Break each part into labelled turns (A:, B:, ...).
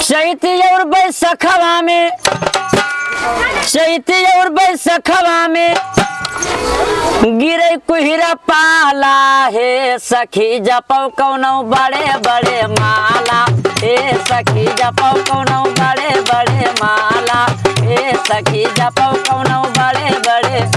A: चैत और बैसखवा में, चैत और बैसखवा में गिरे कुहिरा पाला हे सखी जपौ कौनो बड़े बड़े माला, हे सखी जपौ कौनो बड़े बड़े माला, हे सखी जपौ कौनो बड़े बड़े।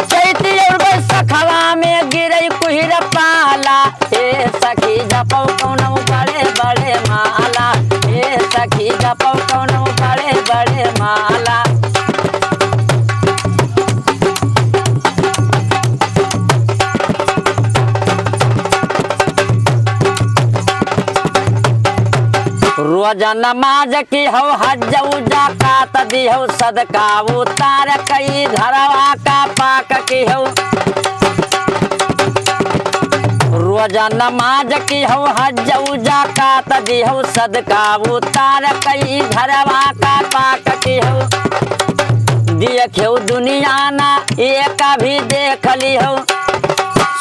A: चैती और बैसखवा में गिरे कुहिरा पाला, हे सखी जपौ कौनो बड़े बड़े माला, हे सखी जपौ कौनो बड़े बड़े माला। रोज नमाज की हो हज उजा का तदी हो सदका उतार कई धरवा का पाक की हो। रोज नमाज की हो हज उजा का तदी हो सदका उतार कई धरवा का पाक की हो। देखो दुनिया ना एक भी देख ली हो,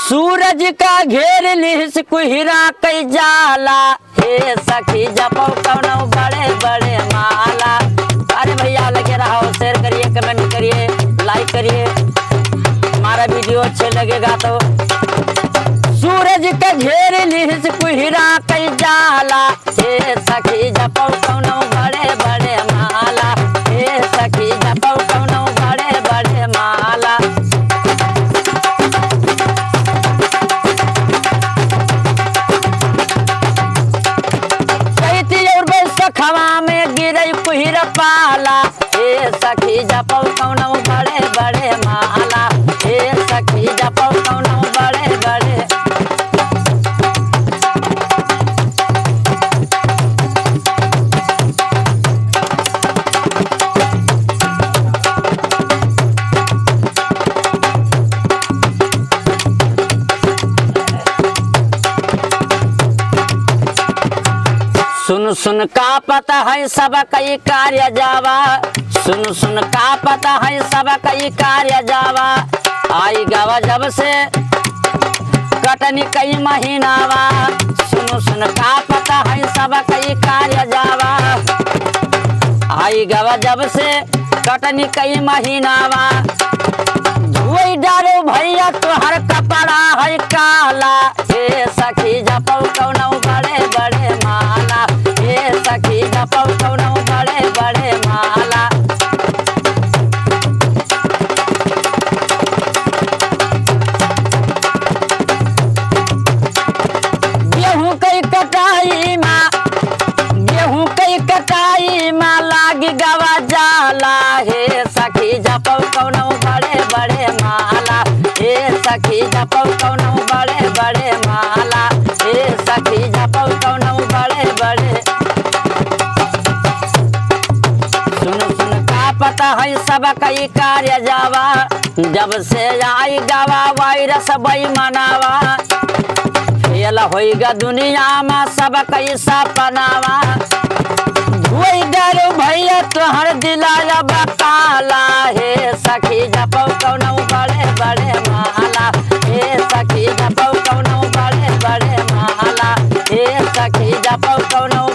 A: सूरज का घेर लिस कुहिरा कई जाला, हे सखी जपौ कौनो बड़े बड़े माला। अरे भैया लगे रहो, शेयर करिए, कमेंट करिए, लाइक करिए, हमारा वीडियो अच्छे लगेगा तो। सूरज का घेर लिस कुहिरा कई जाला, हे सखी जपौ कौनो बड़े बड़े माला, हे सखी जपौ कौनो बड़े बड़े माला। खवा में गिरे कुहिरा पाला, हे सखी जपौ कौनो बड़े बड़े माला, हे सखी जपौ कौनो बड़े बड़े। सुन सुन का पता है सब कई कार्य जावा, सुन सुन का पता है सब कई कार्य जावा। आई गवा जब से कटनी कई महीनावा, सुन सुन का पता है सब कई कार्य जावा। आई गवा जब से कटनी कई महीनावा। धोई डालो भैया तोहर कपड़ा है काला, हे सखी जपौ कौनो बड़े बड़े माला, हे सखी जपौ कौनो बड़े बड़े माला। गेहूं कई कटाई माँ, गेहूं कई कटाई माँ लागी गवा जाला, हे सखी जपौ कौनो बड़े बड़े माला, हे सखी जपौ कौनो बड़े बड़े माला, हे सखी जपौ कौनो बड़े बड़े। पता है सब कई कार्य जावा, जब से आई गवा वायरस बई मनावा। फेल होइगा दुनिया में सब कई सपनावा। धोई डालो भैया तोहर दिलाला बकाला, हे सखी जपौ कौनो बड़े बड़े माला, हे सखी जपौ कौनो बड़े बड़े माला, हे सखी जपौ कौनो